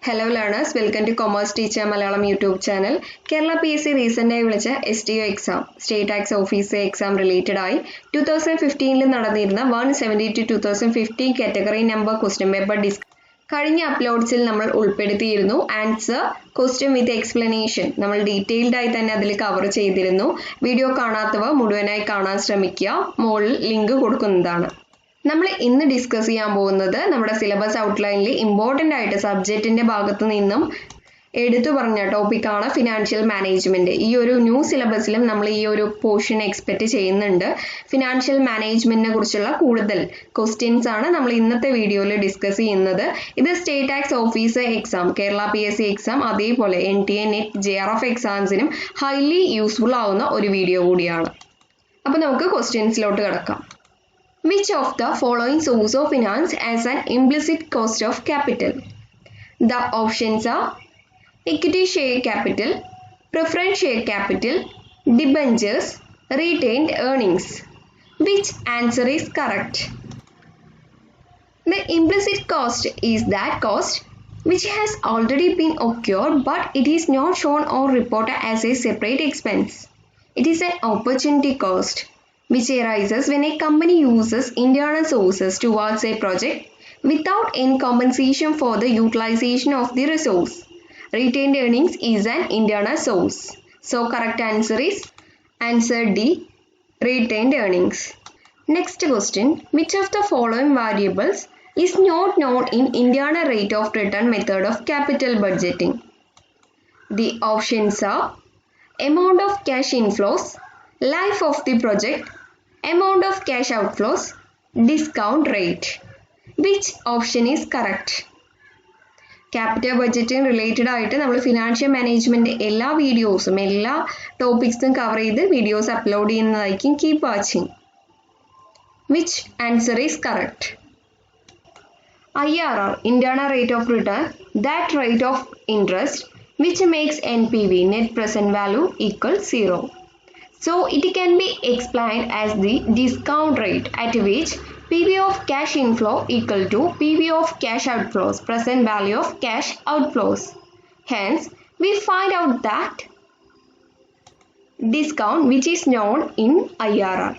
Hello learners, welcome to Commerce Teacher Malayalam YouTube channel. Kerala PSC recently വിളിച്ച STO exam, State Tax Officer exam related ആയി 2015 നടന്നിരുന്ന 170 to 2015 category number question paper കഴിഞ്ഞ അപ്ലോഡ്സിൽ നമ്മൾ ഉൾപ്പെടുത്തിയിരുന്നു. Answer question വിത്ത് explanation നമ്മൾ detailed ആയി തന്നെ അതിൽ കവർ ചെയ്തിരുന്നു. വീഡിയോ കാണാത്തവർ മുഴുവനായി കാണാൻ ശ്രമിക്കുക. മുകളിൽ ലിങ്ക് കൊടുക്കുന്നതാണ്. നമ്മൾ ഇന്ന് ഡിസ്കസ് ചെയ്യാൻ പോകുന്നത് നമ്മുടെ സിലബസ് ഔട്ട്ലൈനിൽ ഇമ്പോർട്ടൻ്റ് ആയിട്ട് സബ്ജക്റ്റിൻ്റെ ഭാഗത്ത് നിന്നും എടുത്തു പറഞ്ഞ ടോപ്പിക്കാണ് ഫിനാൻഷ്യൽ മാനേജ്മെൻറ്റ്. ഈ ഒരു ന്യൂ സിലബസിലും നമ്മൾ ഈ ഒരു പോർഷൻ എക്സ്പെക്റ്റ് ചെയ്യുന്നുണ്ട്. ഫിനാൻഷ്യൽ മാനേജ്മെൻറ്റിനെ കുറിച്ചുള്ള കൂടുതൽ ക്വസ്റ്റ്യൻസ് ആണ് നമ്മൾ ഇന്നത്തെ വീഡിയോയിൽ ഡിസ്കസ് ചെയ്യുന്നത്. ഇത് state tax officer exam, Kerala PSC exam, അതേപോലെ NTA നെറ്റ് JRF എക്സാംസിനും ഹൈലി യൂസ്ഫുൾ ആവുന്ന ഒരു വീഡിയോ കൂടിയാണ്. അപ്പോൾ നമുക്ക് ക്വസ്റ്റ്യൻസിലോട്ട് കിടക്കാം. Which of the following source of finance has an implicit cost of capital? The options are equity share capital, preference share capital, debentures, retained earnings. Which answer is correct? The implicit cost is that cost which has already been occurred but it is not shown or reported as a separate expense. It is an opportunity cost which arises when a company uses internal sources towards a project without any compensation for the utilization of the resource. Retained earnings is an internal source. So correct answer is answer D, retained earnings. Next question, which of the following variables is not known in internal rate of return method of capital budgeting? The options are amount of cash inflows, life of the project, amount of cash outflows, discount rate. Which option is correct? Capital budgeting related ആയിട്ട് നമ്മൾ financial management എല്ലാ വീഡിയോസും എല്ലാ ടോപ്പിക്സും cover ചെയ്ത് videos upload ചെയ്യുന്നതായിരിക്കും. Keep watching. Which answer is correct? IRR, internal rate of return, that rate of interest which makes NPV, net present value, equal 0. So it can be explained as the discount rate at which PV of cash inflow equal to PV of cash outflows, present value of cash outflows. Hence, we find out that discount which is known in IRR.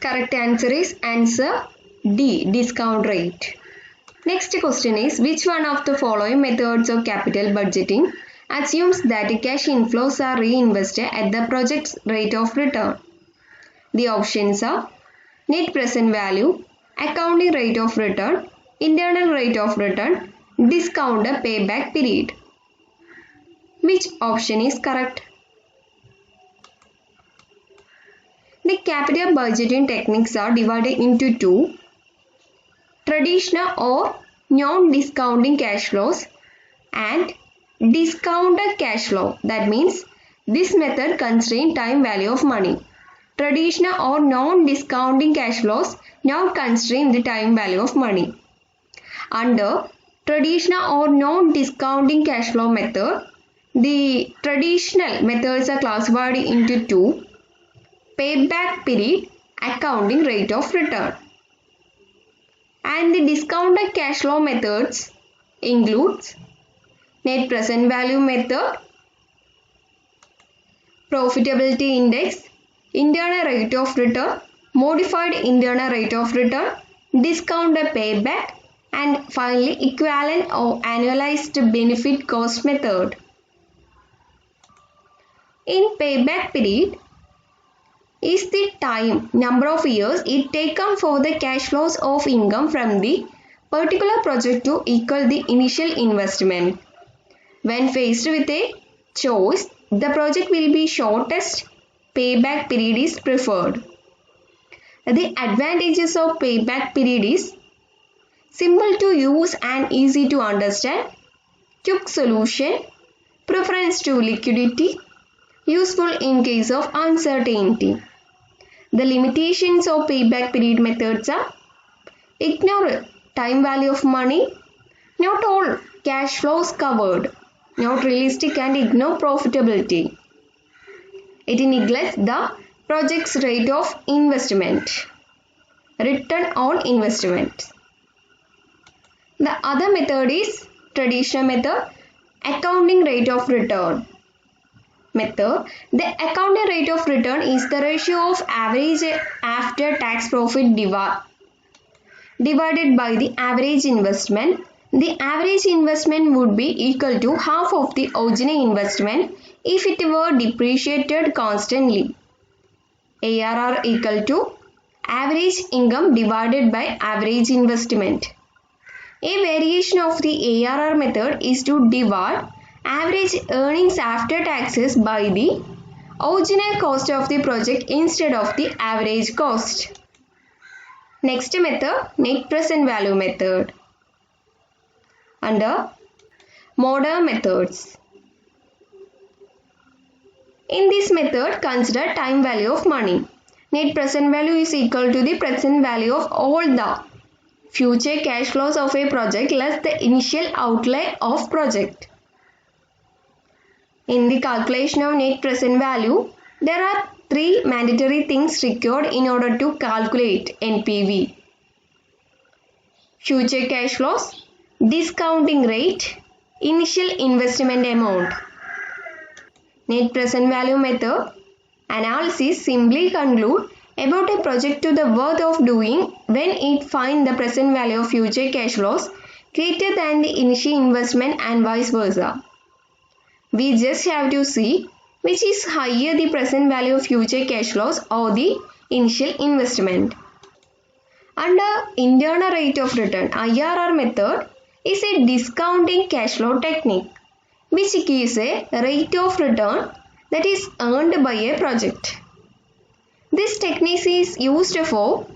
Correct answer is answer D, discount rate. Next question is, which one of the following methods of capital budgeting assumes that cash inflows are reinvested at the project's rate of return? The options are net present value, accounting rate of return, internal rate of return, discounted payback period. Which option is correct? The capital budgeting techniques are divided into two: traditional or non-discounting cash flows and discounted cash flow. That means this method constrains time value of money. Traditional or non-discounting cash flows not constrain the time value of money. Under traditional or non-discounting cash flow method, the traditional methods are classified into two: payback period, accounting rate of return. And the discounted cash flow methods includes net present value method, profitability index, internal rate of return, modified internal rate of return, discounted payback, and finally equivalent or annualized benefit cost method. In payback period is the time, number of years it taken for the cash flows of income from the particular project to equal the initial investment. When faced with a choice, the project will be shortest payback period is preferred. The advantages of payback period is simple to use and easy to understand, quick solution, preference to liquidity, useful in case of uncertainty. The limitations of payback period methods are ignore time value of money, not all cash flows covered, not realistic and ignore profitability. It neglects the project's rate of investment, return on investment. The other method is traditional method, accounting rate of return method. The accounting rate of return is the ratio of average after tax profit divided by the average investment. The average investment would be equal to half of the original investment if it were depreciated constantly. ARR equal to average income divided by average investment. A variation of the ARR method is to divide average earnings after taxes by the original cost of the project instead of the average cost. Next method, net present value method. Under modern methods. In this method, consider time value of money. Net present value is equal to the present value of all the future cash flows of a project less the initial outlay of project. In the calculation of net present value, there are three mandatory things required in order to calculate NPV. Future cash flows, discounting rate, initial investment amount. Net present value method analysis simply conclude about a project to the worth of doing when it finds the present value of future cash flows greater than the initial investment and vice versa. We just have to see which is higher, the present value of future cash flows or the initial investment. Under internal rate of return, IRR method is a discounting cash flow technique which gives a rate of return that is earned by a project. This technique is used for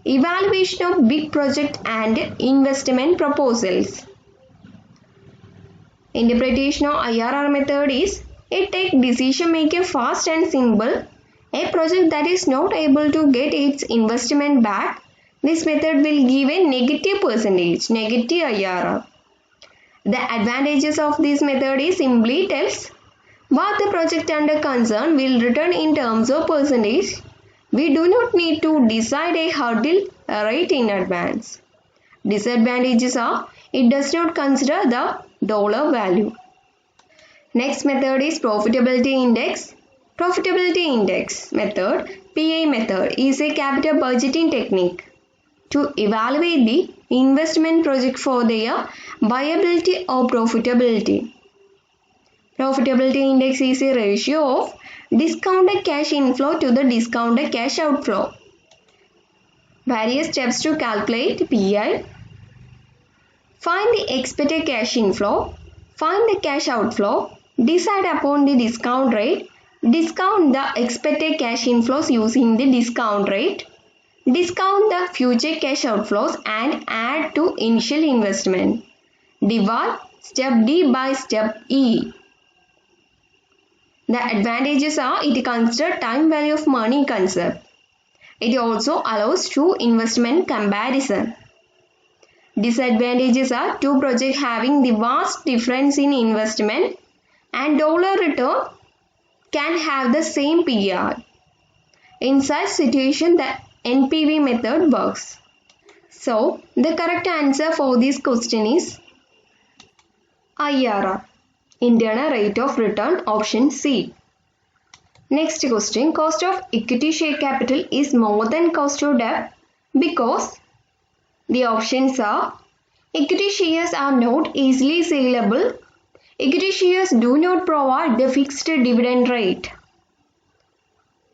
evaluation of big project and investment proposals. Interpretation of IRR method is it takes decision making fast and simple. A project that is not able to get its investment back, this method will give a negative percentage, negative IRR. The advantages of this method is simply tells what the project under concern will return in terms of percentage. We do not need to decide a hurdle rate in advance. Disadvantages are it does not consider the dollar value. Next method is profitability index. Profitability index method, PI method, is a capital budgeting technique to evaluate the investment project for their viability or profitability. Profitability index is a ratio of discounted cash inflow to the discounted cash outflow. Various steps to calculate PI. Find the expected cash inflow, find the cash outflow, decide upon the discount rate, discount the expected cash inflows using the discount rate, discount the future cash outflows and add to initial investment. Divide step D by step E. The advantages are it considers time value of money concept. It also allows true investment comparison. Disadvantages are two projects having the vast difference in investment and dollar return can have the same PR. In such situation, the NPV method works. So, the correct answer for this question is IRR, internal rate of return, option C. Next question, cost of equity share capital is more than cost of debt because the options are equity shares are not easily saleable, equity shares do not provide the fixed dividend rate.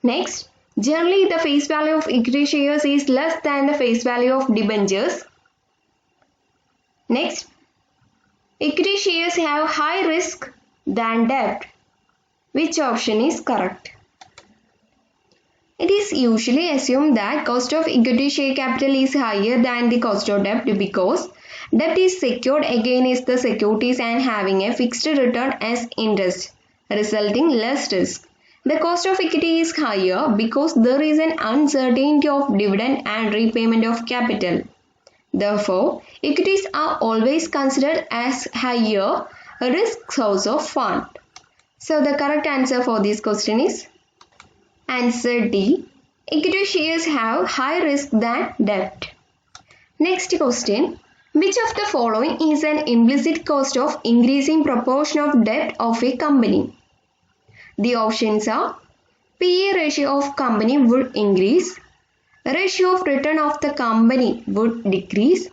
Next, generally the face value of equity shares is less than the face value of debentures. Next, equity shares have high risk than debt. Which option is correct? It is usually assumed that cost of equity share capital is higher than the cost of debt because debt is secured against the securities and having a fixed return as interest, resulting less risk. The cost of equity is higher because there is an uncertainty of dividend and repayment of capital. Therefore, equities are always considered as higher risk source of fund. So the correct answer for this question is answer D. Equity shares have higher risk than debt. Next question. Which of the following is an implicit cost of increasing proportion of debt of a company? The options are PE ratio of company would increase, ratio of return of the company would decrease,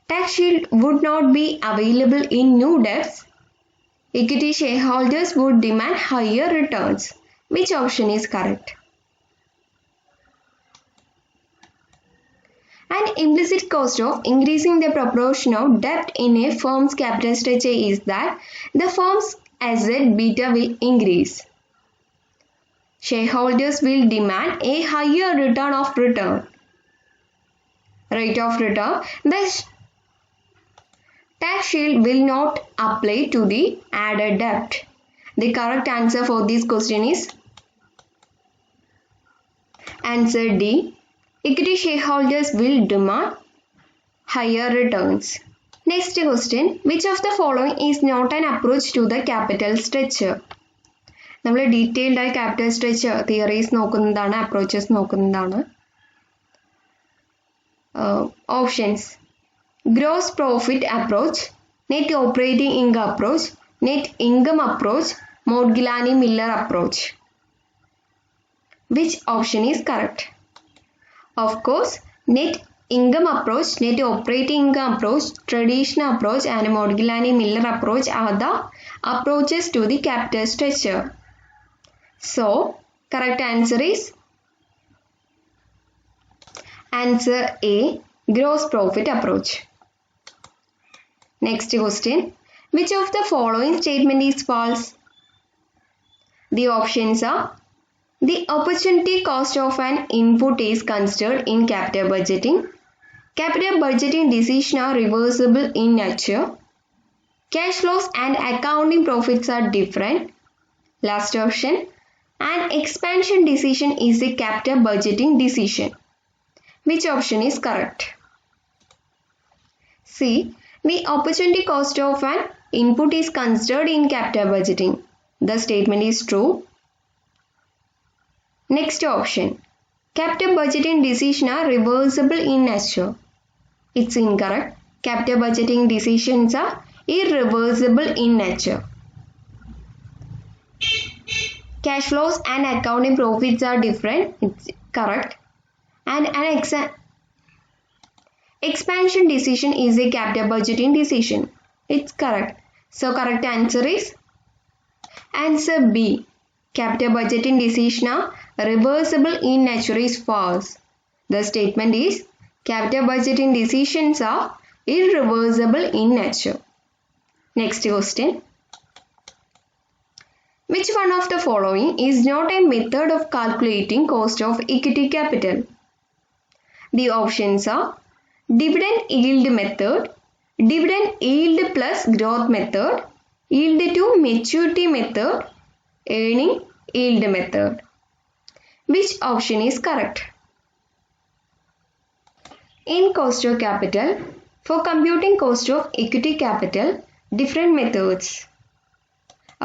tax shield would not be available in new debts, equity shareholders would demand higher returns. Which option is correct? An implicit cost of increasing the proportion of debt in a firm's capital structure is that the firm's asset beta will increase. Shareholders will demand a higher rate of return. The tax shield will not apply to the added debt. The correct answer for this question is answer D. Equity shareholders will demand higher returns. Next question. Which of the following is not an approach to the capital structure? നമ്മൾ detailed ആയി capital structure theories നോക്കുന്നതാണ്, approaches നോക്കുന്നതാണ്. Options: gross profit approach, net operating income approach, net income approach, Modigliani Miller approach. Which option is correct? Of course, net income approach, net operating income approach, traditional approach and Modular-Miller approach are the approaches to the capital structure. So, correct answer is answer A, gross profit approach. Next question. Which of the following statement is false? The options are: the opportunity cost of an input is considered in capital budgeting. Capital budgeting decisions are reversible in nature. Cash flows and accounting profits are different. Last option: an expansion decision is a capital budgeting decision. Which option is correct? C. The opportunity cost of an input is considered in capital budgeting. The statement is true. Next option: capital budgeting decisions are reversible in nature. It's incorrect. Capital budgeting decisions are irreversible in nature. Cash flows and accounting profits are different. It's correct. And an expansion decision is a capital budgeting decision. It's correct. So correct answer is answer B. Capital budgeting decisions are reversible in nature is false. The statement is capital budgeting decisions are irreversible in nature. Next question. Which one of the following is not a method of calculating cost of equity capital? The options are dividend yield method, dividend yield plus growth method, yield to maturity method, earning yield method. Which option is correct? In cost of capital, for computing cost of equity capital, different methods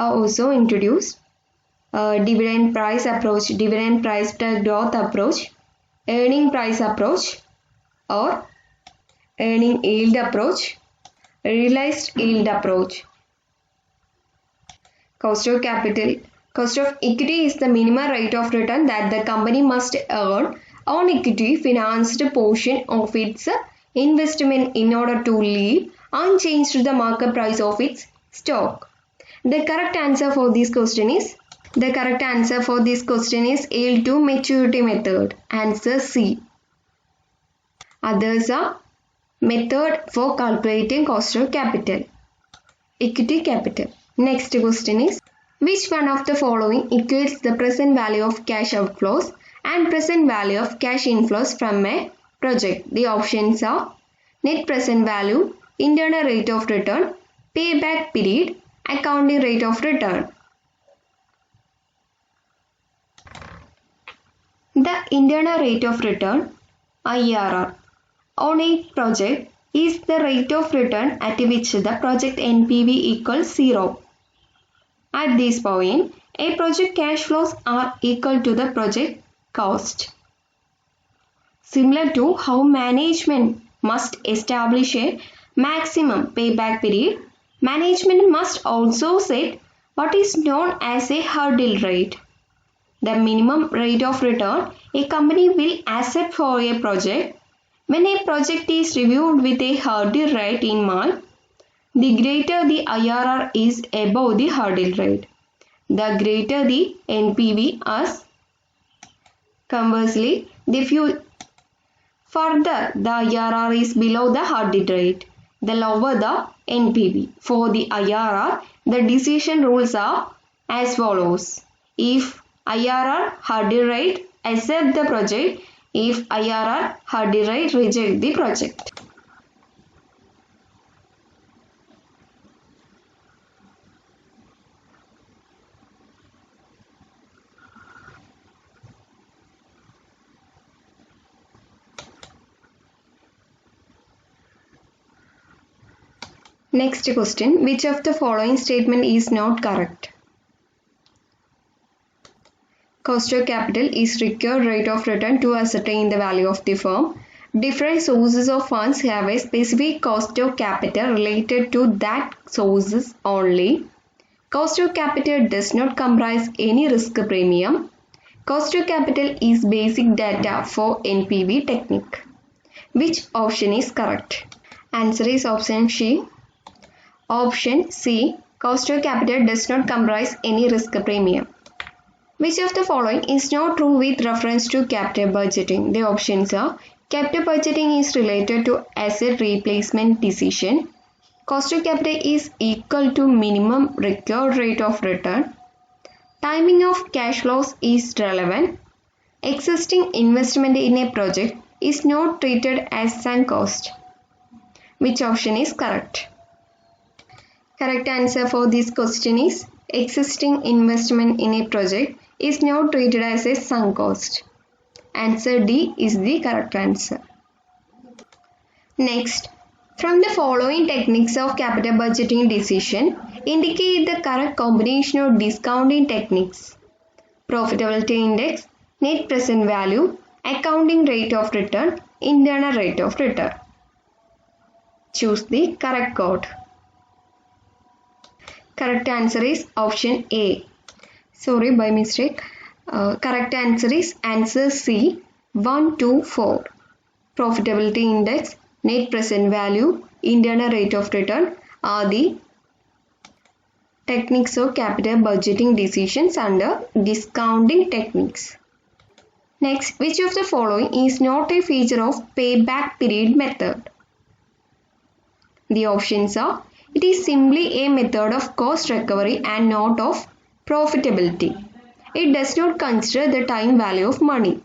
are also introduced. Dividend price approach, dividend price plus growth approach, earning price approach, or earning yield approach, realized yield approach. Cost of capital. Cost of equity is the minimum rate of return that the company must earn on equity financed portion of its investment in order to leave unchanged the market price of its stock. The correct answer for this question is yield to maturity method. Answer C. Others are method for calculating cost of capital, equity capital. Next question is: which one of the following equates the present value of cash outflows and present value of cash inflows from a project? The options are net present value, internal rate of return, payback period, accounting rate of return. The internal rate of return, IRR, on a project is the rate of return at which the project NPV equals 0. At this point, a project cash flows are equal to the project cost. Similar to how management must establish a maximum payback period, management must also set what is known as a hurdle rate, the minimum rate of return a company will accept for a project. When a project is reviewed with a hurdle rate in mind, the greater the IRR is above the hurdle rate, the greater the NPV as conversely, further the IRR is below the hurdle rate, the lower the NPV. For the IRR, the decision rules are as follows. If IRR hurdle rate, accept the project. If IRR hurdle rate, reject the project. Next question, which of the following statement is not correct? Cost of capital is required rate of return to ascertain the value of the firm. Different sources of funds have a specific cost of capital related to that sources only. Cost of capital does not comprise any risk premium. Cost of capital is basic data for NPV technique. Which option is correct? Answer is option C. Option C. Cost of capital does not comprise any risk premium. Which of the following is not true with reference to capital budgeting? The options are capital budgeting is related to asset replacement decision. Cost of capital is equal to minimum required rate of return. Timing of cash flows is relevant. Existing investment in a project is not treated as sunk cost. Which option is correct? Correct answer for this question is existing investment in a project is now treated as a sunk cost. Answer D is the correct answer. Next, from the following techniques of capital budgeting decision, indicate the correct combination of discounting techniques. Profitability index, net present value, accounting rate of return, internal rate of return. Choose the correct code. Correct answer is option A. Sorry, by mistake. Correct answer is answer C, 1, 2, 4. Profitability index, net present value, internal rate of return are the techniques of capital budgeting decisions under discounting techniques. Next, which of the following is not a feature of payback period method? The options are it is simply a method of cost recovery and not of profitability. It does not consider the time value of money.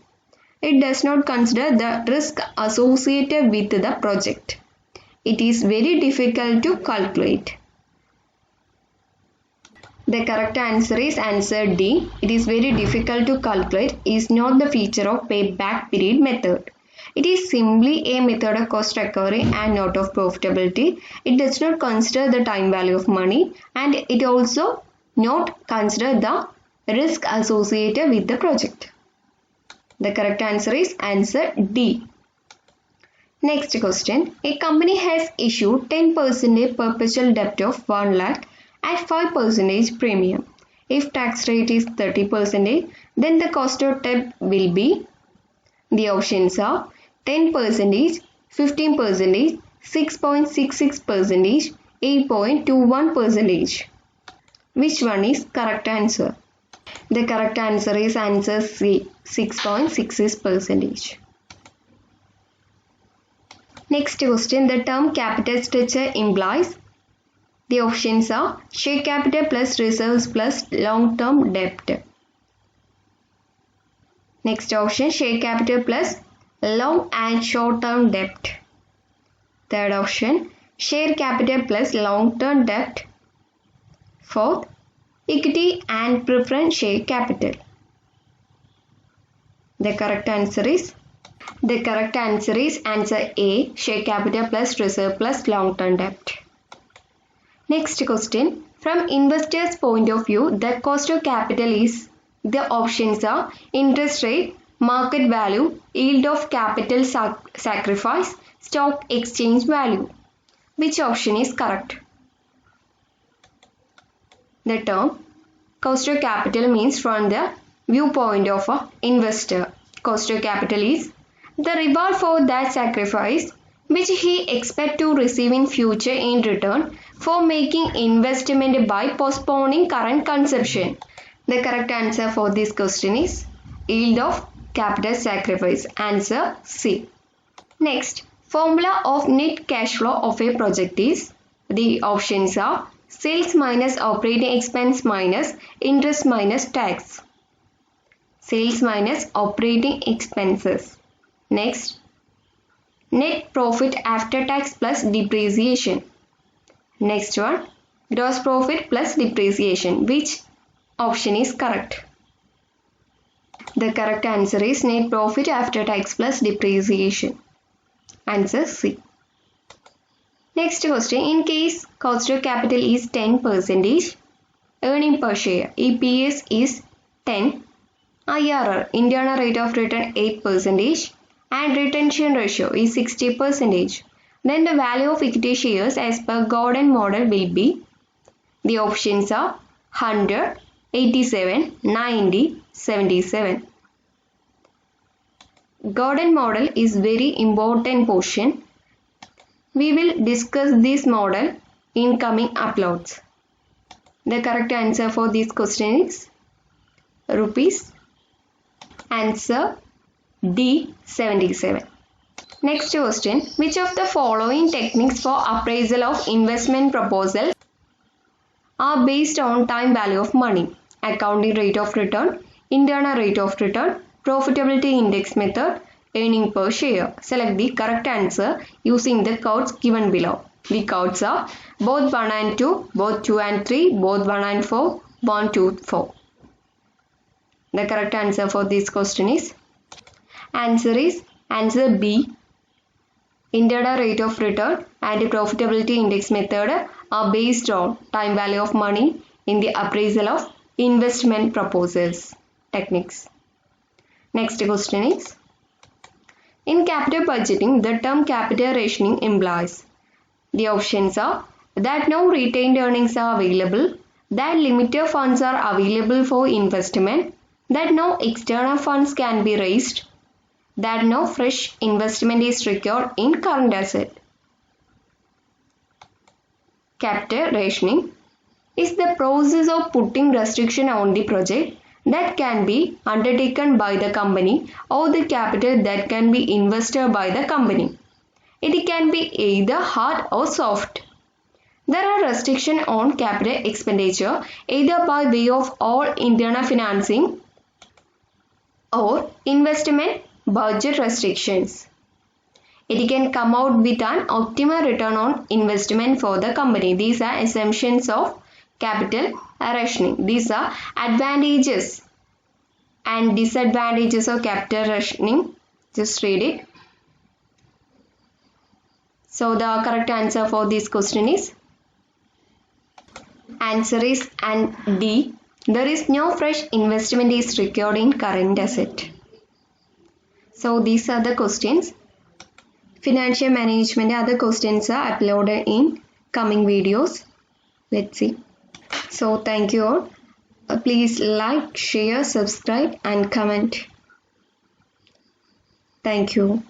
It does not consider the risk associated with the project. It is very difficult to calculate. The correct answer is answer D. It is very difficult to calculate is not the feature of payback period method. It is simply a method of cost recovery and not of profitability. It does not consider the time value of money and it also not consider the risk associated with the project. The correct answer is answer D. Next question. A company has issued 10% perpetual debt of 1 lakh at 5% premium. If tax rate is 30%, then the cost of debt will be, the options are 10%, 15%, 6.66%, 8.21%. Which one is correct answer? The correct answer is answer C, 6.66%. Next question, the term capital structure implies. The options are share capital plus reserves plus long-term debt. Next option, share capital plus long and short-term debt. Third option, share capital plus long-term debt. Fourth, equity and preference share capital. The correct answer is answer A, share capital plus reserve plus long-term debt. Next question, from investors' point of view, the cost of capital is, the options are interest rate, market value, yield of capital sacrifice, stock exchange value. Which option is correct? The term cost of capital means from the viewpoint of an investor. Cost of capital is the reward for that sacrifice which he expects to receive in future in return for making investment by postponing current consumption. The correct answer for this question is yield of capital sacrifice. Answer C. Next, formula of net cash flow of a project is, the options are sales minus operating expense minus interest minus tax. Sales minus operating expenses. Next, net profit after tax plus depreciation. Next one, gross profit plus depreciation. Which option is correct? The correct answer is net profit after tax plus depreciation. Answer C. Next question, in case cost of capital is 10%, earning per share EPS is 10, IRR internal rate of return 8%, and retention ratio is 60%. Then the value of equity shares as per Gordon model will be, the options are 100, 87, 90, 77. Gordon model is very important portion. We will discuss this model in coming uploads. The correct answer for this question is rupees. Answer D, 77. Next question, which of the following techniques for appraisal of investment proposal are based on time value of money? Accounting rate of return, internal rate of return, profitability index method, earning per share. Select the correct answer using the codes given below. The codes are both 1 and 2, both 2 and 3, both 1 and 4, 1, 2, 4. The correct answer for this question is answer B. Internal rate of return and profitability index method are based on time value of money in the appraisal of investment proposals techniques. Next question is, in capital budgeting, the term capital rationing implies, the options are that no retained earnings are available, that limited funds are available for investment, that no external funds can be raised, that no fresh investment is required in current asset. Capital rationing is the process of putting restriction on the project that can be undertaken by the company or the capital that can be invested by the company. It can be either hard or soft. There are restrictions on capital expenditure either by way of all internal financing or investment budget restrictions. It can come out with an optimal return on investment for the company. These are assumptions of capital rationing. These are advantages and disadvantages of capital rationing. Just read it. So the correct answer for this question is D. There is no fresh investment is required in current asset. So these are the questions. Financial management other questions are uploaded in coming videos. Let's see. So thank you all. Please like, share, subscribe and comment. Thank you.